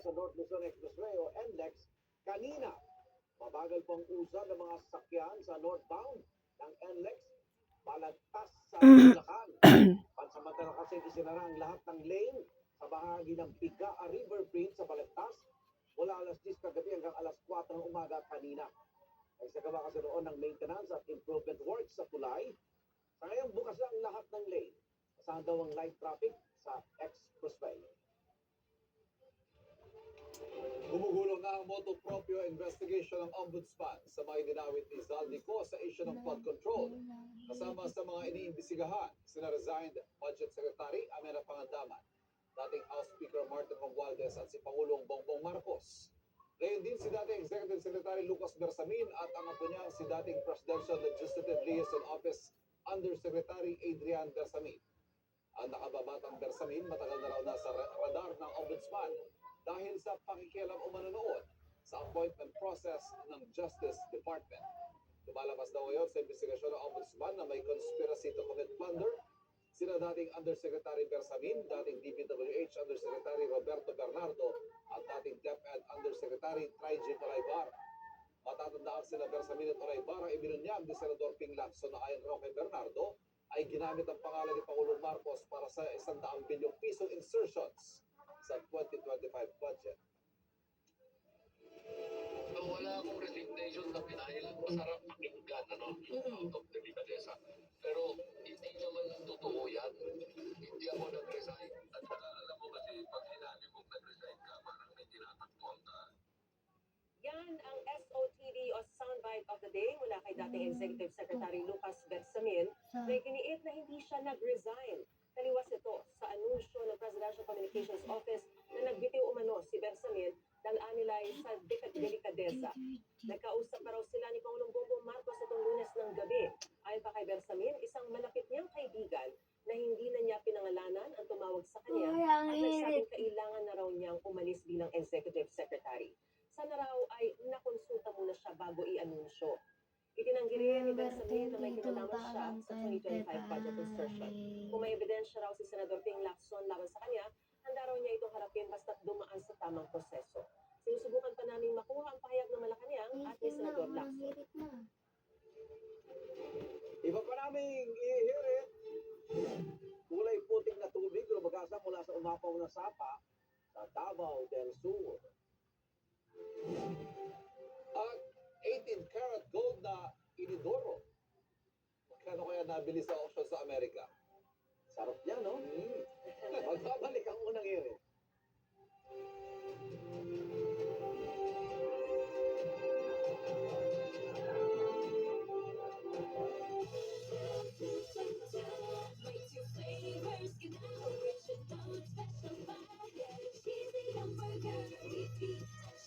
sa North Luzon Expressway o NLEX kanina. Mabagal pong usad ng mga sasakyan sa northbound ng NLEX balagtas sa Bulacan. Pansamantala kasi isinara ang lahat ng lane sa bahagi ng Biga River Bridge sa Balagtas mula alas 10 kagabi hanggang alas 4 ng umaga kanina. Nagsagawa kasi noon ng maintenance at improvement works sa tulay. Sa ngayon, bukas lang lahat ng lane. Asahan daw ang light traffic sa expressway. Gumugulong na ang motu proprio investigation ng Ombudsman sa mga dinawit ni Zaldico sa issue ng flood control. Kasama sa mga iniimbisigahan, sina resigned Budget Secretary Amena Pangandaman, dating House Speaker Martin Romualdez at si Pangulong Bongbong Marcos. Ngayon din si dating Executive Secretary Lucas Bersamin at ang apo niya si dating Presidential Legislative Liaison Office Undersecretary Adrian Bersamin. Ang nakababatang Bersamin matagal na raw nasa radar ng Ombudsman dahil sa pakikialam umano noon sa appointment process ng Justice Department. Lumalabas daw ngayon sa investigasyon ng Ombudsman na may conspiracy to commit plunder sina dating Undersecretary Bersamin, dating DPWH Undersecretary Roberto Bernardo at dating DepEd Undersecretary Traiji Toraybar. Matatandaan sila Bersamin at Toraybar ang ibinunyag ni Senador Ping Lacson na ayon raw kay Bernardo ay ginamit ang pangalan ni Pangulong Marcos para sa 100 bilyong pisong insertions sa 2025 budget. So, wala akong resignation na pinahil. Masarap pakinggan, out of delicadeza. Pero, hindi naman totoo yan. Hindi ako nag-resign. At alam mo kasi, pag sinabi mong nag-resign ka, parang may tinatakbuhan ka. Yan ang SOTD o Soundbite of the Day mula kay dating Executive Secretary Lucas Bersamin na iginiit na hindi siya nag-resign. Taliwas ito sa anunsyo ng Presidential Communications Office na nagbitiw umano si Bersamin dahil anilay sa delikadesa. Nagkausap pa raw sila ni Pangulong Bongbong Marcos itong Lunes ng gabi. Ayon pa kay Bersamin, isang malapit niyang kaibigan na hindi na niya pinangalanan ang tumawag sa kanya at nagsabing kailangan na raw niyang umalis bilang Executive Secretary. Sana raw ay nakonsulta muna siya bago i-anunsyo. Itinanggi rin ni Bersamin na may kinalaman siya sa 2025 budget insertion. Kung may ebidensya raw si Senador Ping Lacson laban sa kanya, handa raw niya itong harapin basta't dumaan sa tamang proseso. Sinusubukan pa namin makuha ang pahayag ng Malacanang at ni Senador Lacson. Iba pa naming ihirit. Kulay puting na tubig lumagasa mula sa umapaw na sapa sa Davao del Sur. At 18-karat gold na inidoro. Magkano kaya nabili sa auction sa Amerika? Sarap niya, no? Magbabalik ang unang hirit.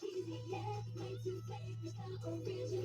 Cheesy, yeah, my two flavors, the original.